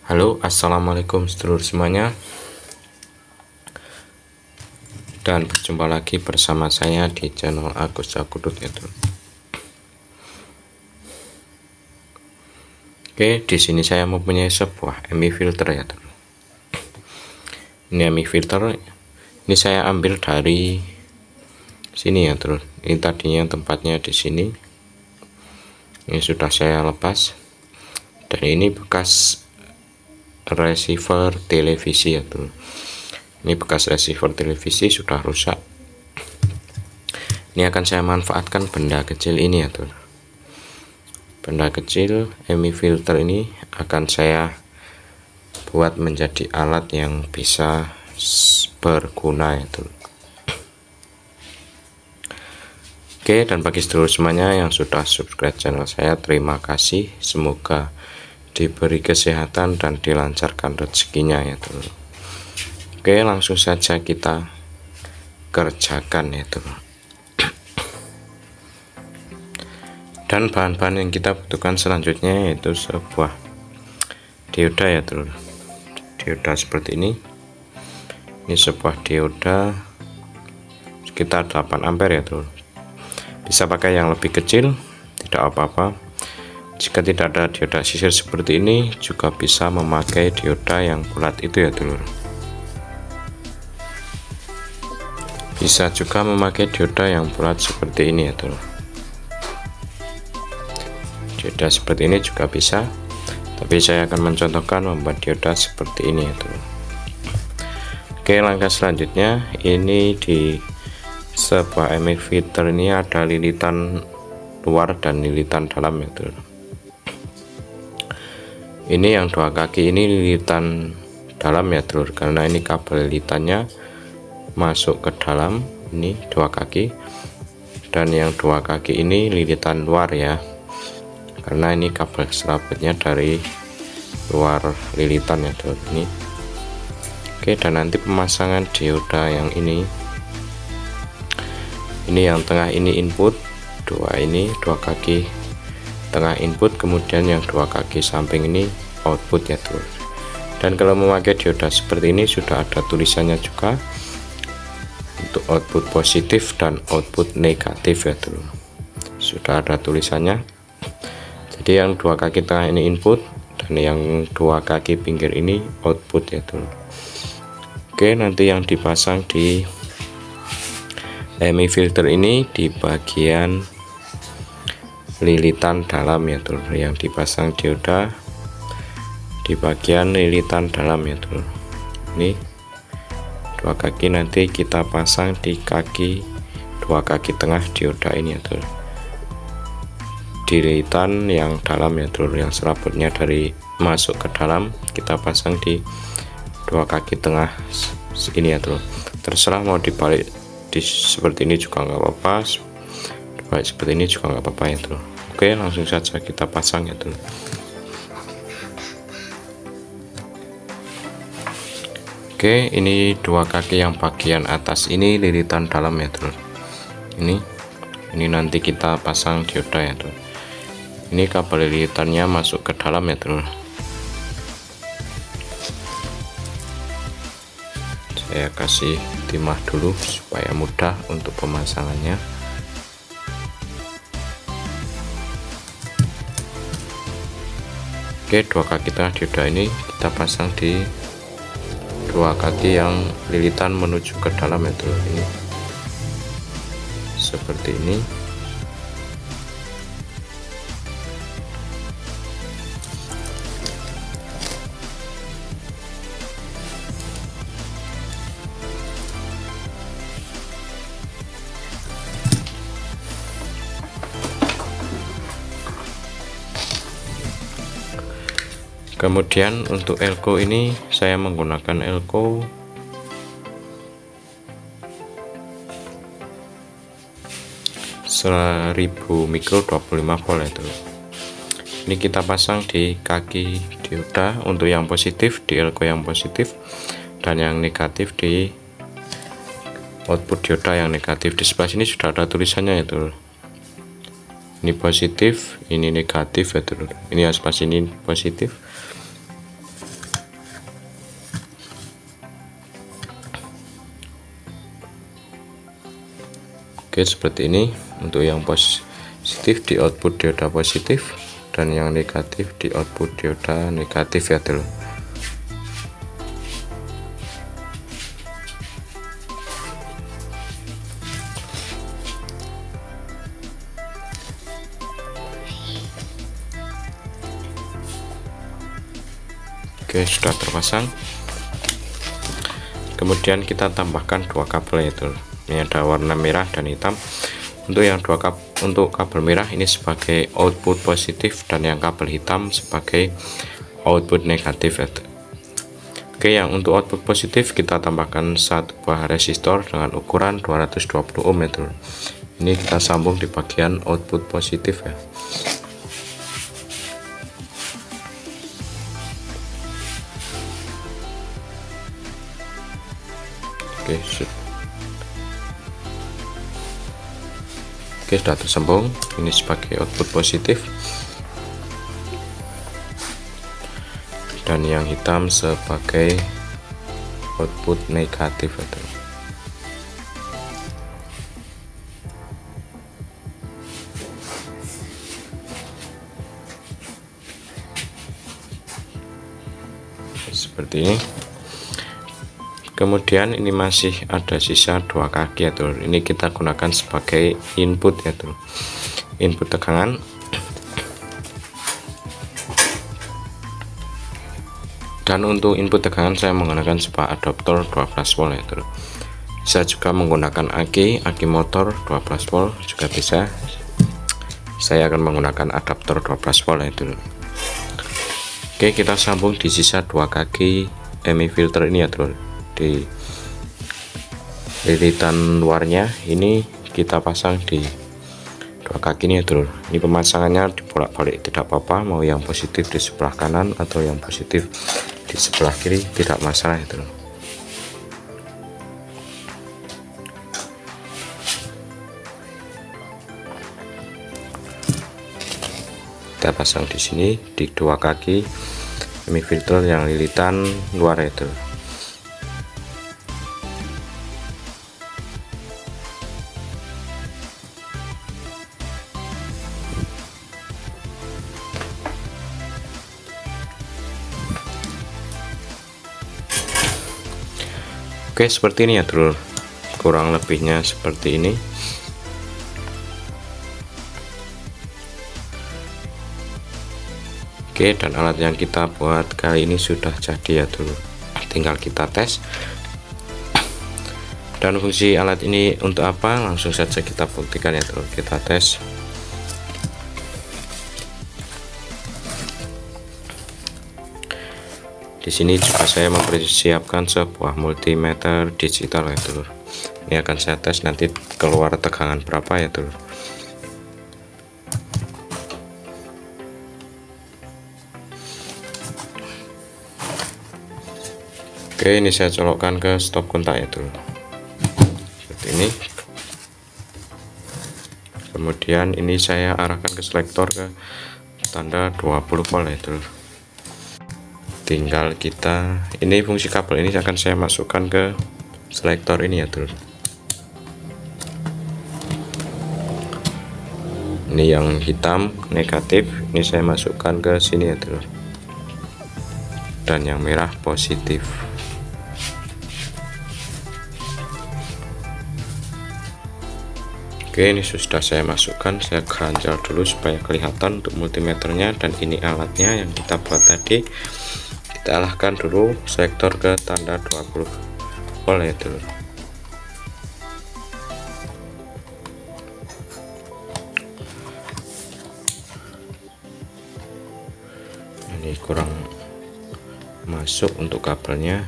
Halo, assalamualaikum sedulur semuanya, dan berjumpa lagi bersama saya di channel Agus Jakudut ya Dulur. Oke, di sini saya mempunyai sebuah MI filter ya Dulur. Ini MI filter, ini saya ambil dari sini ya Dulur. Ini tadinya tempatnya di sini. Ini sudah saya lepas, dan ini bekas receiver televisi ya Dulur. Ini bekas receiver televisi sudah rusak. Ini akan saya manfaatkan benda kecil ini ya Dulur. Benda kecil MI filter ini akan saya buat menjadi alat yang bisa berguna ya Dulur. Oke, dan bagi sedulur semuanya yang sudah subscribe channel saya, terima kasih. Semoga diberi kesehatan dan dilancarkan rezekinya ya Dulur. Oke, langsung saja kita kerjakan ya Dulur. Dan bahan-bahan yang kita butuhkan selanjutnya yaitu sebuah dioda ya Dulur. Dioda seperti ini. Ini sebuah dioda sekitar 8 ampere ya Dulur. Bisa pakai yang lebih kecil, tidak apa-apa. Jika tidak ada dioda sisir seperti ini, juga bisa memakai dioda yang bulat itu ya Dulur. Bisa juga memakai dioda yang bulat seperti ini ya Dulur. Dioda seperti ini juga bisa, tapi saya akan mencontohkan membuat dioda seperti ini ya Dulur. Oke, langkah selanjutnya, ini di sebuah MI filter ini ada lilitan luar dan lilitan dalam ya Dulur. Ini yang dua kaki ini lilitan dalam ya Dulur, karena ini kabel lilitannya masuk ke dalam, ini dua kaki. Dan yang dua kaki ini lilitan luar ya, karena ini kabel serabutnya dari luar lilitan ya Dulur ini. Oke, dan nanti pemasangan dioda yang ini yang tengah ini input, ini dua kaki tengah input, kemudian yang dua kaki samping ini output ya Dulur. Dan kalau memakai dioda seperti ini sudah ada tulisannya juga untuk output positif dan output negatif ya Dulur. Sudah ada tulisannya. Jadi yang dua kaki tengah ini input dan yang dua kaki pinggir ini output ya Dulur. Oke, nanti yang dipasang di MI filter ini di bagian lilitan dalam ya Dulur, yang dipasang dioda di bagian lilitan dalam ya Dulur. Ini dua kaki nanti kita pasang di kaki dua kaki tengah dioda ini ya Dulur. Di lilitan yang dalam ya Dulur, yang serabutnya dari masuk ke dalam kita pasang di dua kaki tengah ini ya Dulur. Terserah mau dibalik seperti ini juga nggak apa-apa, baik seperti ini juga nggak apa-apa ya Dulur. Oke, langsung saja kita pasang ya Dulur. Oke, ini dua kaki yang bagian atas ini lilitan dalam ya Dulur. Ini nanti kita pasang dioda ya Dulur. Ini kabel lilitannya masuk ke dalam ya Dulur. Saya kasih timah dulu supaya mudah untuk pemasangannya. Oke, dua kaki tengah dioda ini kita pasang di dua kaki yang lilitan menuju ke dalam ya Dulur. Ini seperti ini. Kemudian untuk elko ini saya menggunakan elko 1000 mikro 25 volt itu. Ini kita pasang di kaki dioda untuk yang positif di elko yang positif, dan yang negatif di output dioda yang negatif. Di sebelah sini sudah ada tulisannya itu. Ini positif, ini negatif ya Dulur. Ini yang sebelah sini positif, Oke, seperti ini. Untuk yang positif di output dioda positif, dan yang negatif di output dioda negatif ya dulu. Oke, sudah terpasang. Kemudian kita tambahkan dua kabel, yaitu ini ada warna merah dan hitam. Untuk yang untuk kabel merah ini sebagai output positif, dan yang kabel hitam sebagai output negatif. Oke, yang untuk output positif kita tambahkan satu buah resistor dengan ukuran 220 ohm ya. Ini kita sambung di bagian output positif ya. Oke, sudah tersambung. Ini sebagai output positif, dan yang hitam sebagai output negatif. Seperti ini. Kemudian ini masih ada sisa dua kaki ya tuh. Ini kita gunakan sebagai input ya tuh. Input tegangan. Dan untuk input tegangan saya menggunakan sebuah adaptor 12 volt ya tuh. Bisa juga menggunakan aki motor 12 volt juga bisa. Saya akan menggunakan adaptor 12 volt ya tuh. Oke, kita sambung di sisa dua kaki MI filter ini ya tuh. Di lilitan luarnya ini kita pasang di dua kaki ini ya dulu. Ini pemasangannya dibolak-balik tidak apa-apa, mau yang positif di sebelah kanan atau yang positif di sebelah kiri tidak masalah ya dulu. Kita pasang di sini di dua kaki MI filter yang lilitan luar ya dulu. Oke, seperti ini ya dulu, kurang lebihnya seperti ini. Oke, dan alat yang kita buat kali ini sudah jadi ya dulu, tinggal kita tes. Dan fungsi alat ini untuk apa, langsung saja kita buktikan ya dulu, kita tes. Di sini juga saya mempersiapkan sebuah multimeter digital ya dulur. Ini akan saya tes nanti keluar tegangan berapa ya dulur. Oke, ini saya colokkan ke stop kontak ya dulur. Seperti ini. Kemudian ini saya arahkan ke selektor ke tanda 20 volt ya dulur. Tinggal kita, ini fungsi kabel ini akan saya masukkan ke selektor ini ya dulur. Ini yang hitam negatif, ini saya masukkan ke sini ya dulur, dan yang merah positif. Oke, ini sudah saya masukkan, saya ganjal dulu supaya kelihatan untuk multimeternya. Dan ini alatnya yang kita buat tadi, kita arahkan dulu selektor ke tanda 20 volt ya dulu. Ini kurang masuk untuk kabelnya,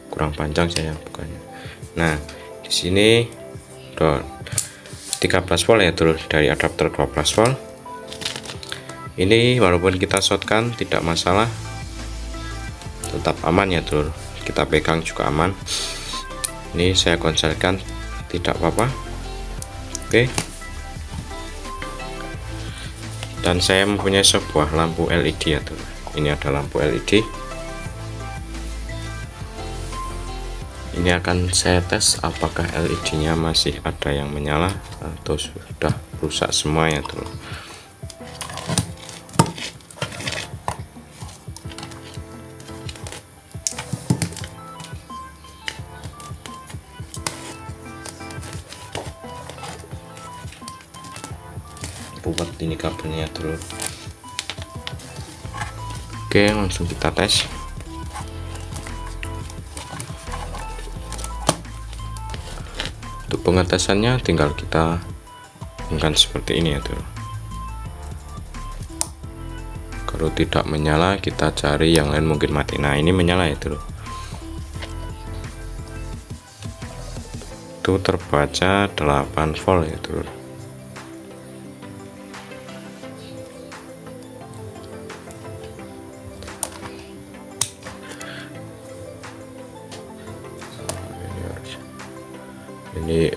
kurang panjang saya bukannya. Nah, di sini 13 volt ya dulu dari adapter 12 volt. Ini walaupun kita shotkan tidak masalah, tetap aman ya dulur, kita pegang juga aman. Ini saya konselkan tidak apa-apa. Oke, dan saya mempunyai sebuah lampu LED ya dulur. Ini ada lampu LED Ini akan saya tes apakah LED nya masih ada yang menyala atau sudah rusak semua ya dulu. Buat ini kabelnya dulu. Oke, langsung kita tes. Untuk pengetesannya tinggal kita lakukan seperti ini ya dulu. Kalau tidak menyala kita cari yang lain, mungkin mati. Nah ini menyala ya dulu. Itu terbaca 8 volt ya dulu. Ini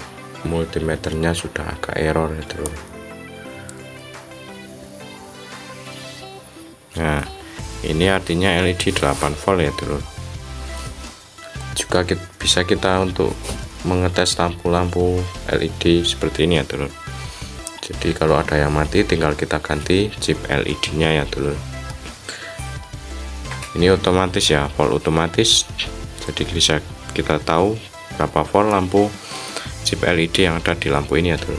multimeternya sudah agak error ya dulu. Nah ini artinya LED 8 volt ya dulu. Juga bisa kita untuk mengetes lampu-lampu LED seperti ini ya dulu. Jadi kalau ada yang mati tinggal kita ganti chip LED nya ya dulu. Ini otomatis ya, volt otomatis, jadi bisa kita tahu berapa volt lampu chip LED yang ada di lampu ini ya dulu.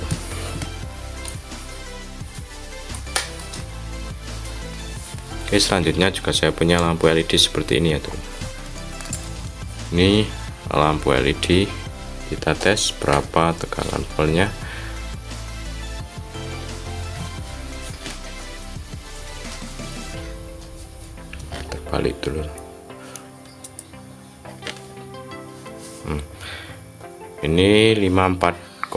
Oke, selanjutnya juga saya punya lampu LED seperti ini ya dulu. Ini lampu LED, kita tes berapa tekanan voltnya. Terbalik dulu. Ini 5,42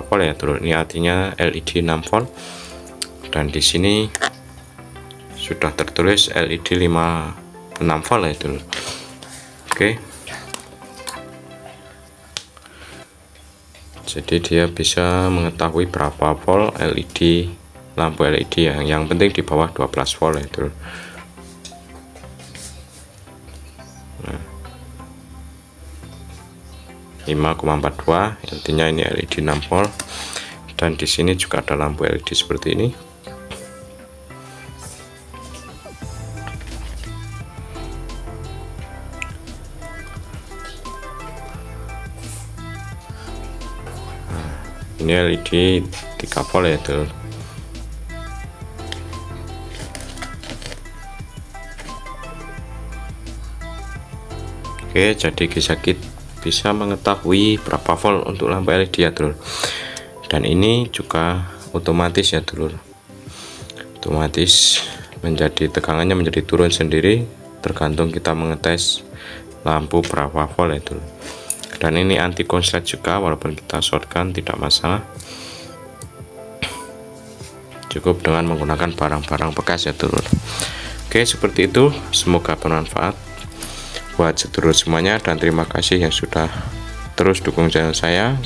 volt ya dulu. Ini artinya LED 6 volt, dan di sini sudah tertulis LED 6 volt ya dulu. Oke, jadi dia bisa mengetahui berapa volt LED, lampu LED yang penting di bawah 12 volt ya dulu. 5,42 intinya ini LED 6 volt, dan di sini juga ada lampu LED seperti ini. Nah, ini LED 3 volt ya tuh. Oke, jadi bisa mengetahui berapa volt untuk lampu LED ya dulur. Dan ini juga otomatis ya dulur, otomatis tegangannya menjadi turun sendiri tergantung kita mengetes lampu berapa volt ya dulur. Dan ini anti konslet juga, walaupun kita shortkan tidak masalah, cukup dengan menggunakan barang-barang bekas ya dulur. Oke, seperti itu, semoga bermanfaat buat sedulur semuanya, dan terima kasih yang sudah terus dukung channel saya.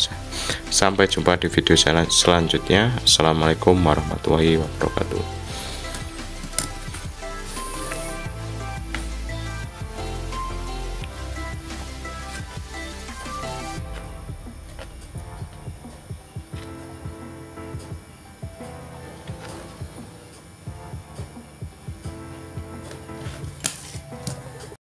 Sampai jumpa di video selanjutnya. Assalamualaikum warahmatullahi wabarakatuh.